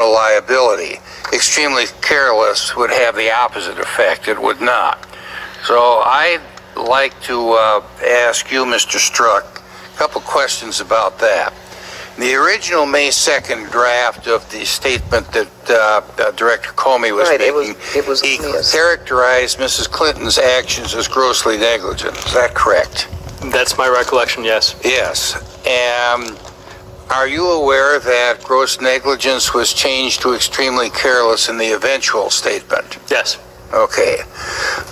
liability. Extremely careless would have the opposite effect. It would not. So I'd like to ask you, Mr. Strzok, a couple questions about that. The original May 2nd draft of the statement that Director Comey was making, he characterized Mrs. Clinton's actions as grossly negligent. Is that correct? That's my recollection, yes. Yes. And are you aware that gross negligence was changed to extremely careless in the eventual statement? Yes. Okay.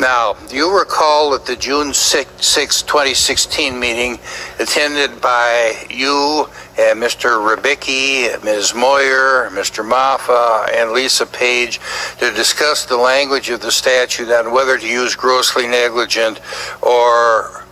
Now, do you recall that the June 6, 2016 meeting attended by you and Mr. Rybicki, Ms. Moyer, Mr. Maffa, and Lisa Page to discuss the language of the statute on whether to use grossly negligent or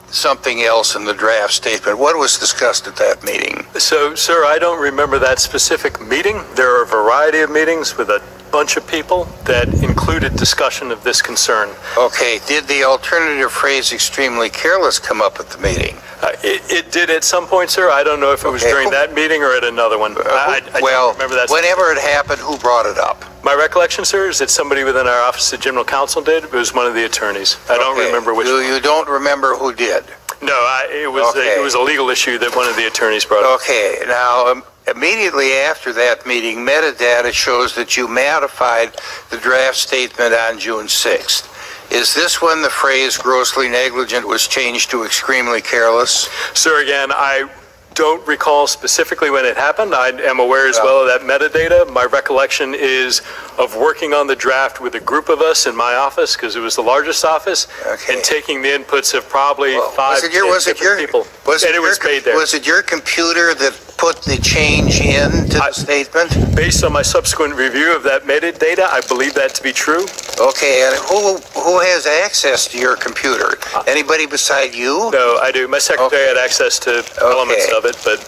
something else in the draft statement? What was discussed at that meeting? So, sir, I don't remember that specific meeting. There are a variety of meetings with a bunch of people that included discussion of this concern. Okay. Did the alternative phrase extremely careless come up at the meeting? It did at some point, sir. I don't know if it was during that meeting or at another one. I don't remember that. Whenever it happened, who brought it up? My recollection, sir, is that somebody within our Office of General Counsel did. It was one of the attorneys. I don't remember which. You don't remember who did? No, it was a legal issue that one of the attorneys brought up. Okay. Now, immediately after that meeting, metadata shows that you modified the draft statement on June 6th. Is this when the phrase grossly negligent was changed to extremely careless? Sir, again, I don't recall specifically when it happened. I am aware as well of that metadata. My recollection is of working on the draft with a group of us in my office, because it was the largest office, and taking the inputs of probably 5 different people. Was it your computer that put the change in to the statement? Based on my subsequent review of that metadata, I believe that to be true. Okay, and who has access to your computer? Anybody beside you? No, I do. My secretary had access to elements of it, but...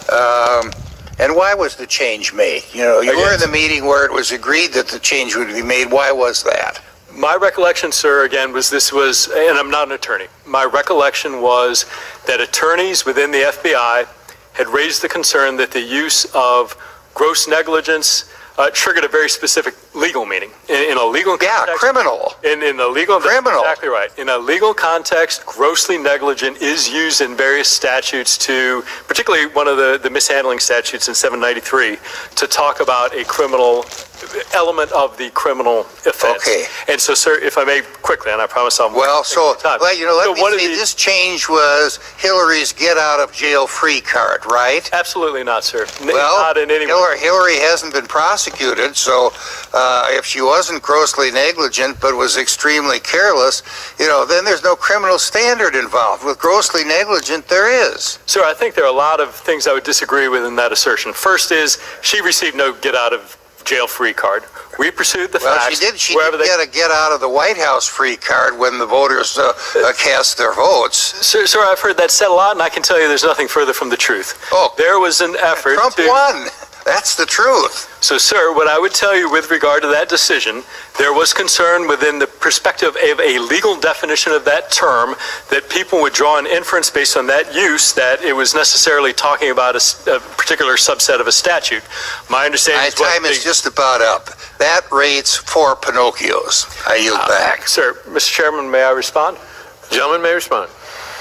and why was the change made? You were in the meeting where it was agreed that the change would be made. Why was that? My recollection, sir, again, was, and I'm not an attorney, my recollection was that attorneys within the FBI had raised the concern that the use of gross negligence triggered a very specific legal meaning. In a legal context... Yeah, criminal. In the legal... Criminal. That's exactly right. In a legal context, grossly negligent is used in various statutes to, particularly one of the mishandling statutes in 793, to talk about a criminal element of the criminal offense. Okay. And so, sir, if I may quickly, and I promise I'll... this change was Hillary's get-out-of-jail-free card, right? Absolutely not, sir. Well, not in any way. Hillary hasn't been prosecuted, so if she wasn't grossly negligent but was extremely careless, then there's no criminal standard involved. With grossly negligent, there is. Sir, I think there are a lot of things I would disagree with in that assertion. First is, she received no get-out-of-jail-free card. We pursued the facts. She did get a get-out-of-the-White House free card when the voters cast their votes. Sir, I've heard that said a lot, and I can tell you there's nothing further from the truth. There was an effort Trump won. That's the truth. So, sir, what I would tell you with regard to that decision, there was concern within the perspective of a legal definition of that term that people would draw an inference based on that use that it was necessarily talking about a particular subset of a statute. My understanding is... My time is just about up. That rates 4 Pinocchios. I yield back. Sir, Mr. Chairman, may I respond? Gentleman may respond.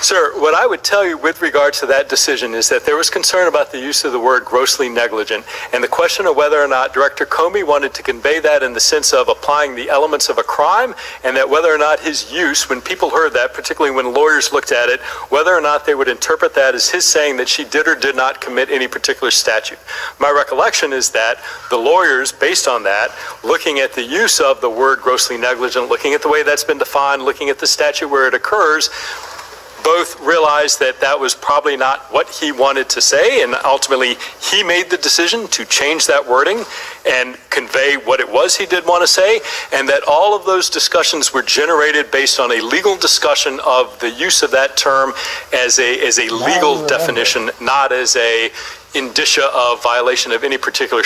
Sir, what I would tell you with regard to that decision is that there was concern about the use of the word grossly negligent, and the question of whether or not Director Comey wanted to convey that in the sense of applying the elements of a crime, and that whether or not his use, when people heard that, particularly when lawyers looked at it, whether or not they would interpret that as his saying that she did or did not commit any particular statute. My recollection is that the lawyers, based on that, looking at the use of the word grossly negligent, looking at the way that's been defined, looking at the statute where it occurs, both realized that that was probably not what he wanted to say, and ultimately he made the decision to change that wording and convey what it was he did want to say, and that all of those discussions were generated based on a legal discussion of the use of that term as a legal definition, not as a indicia of violation of any particular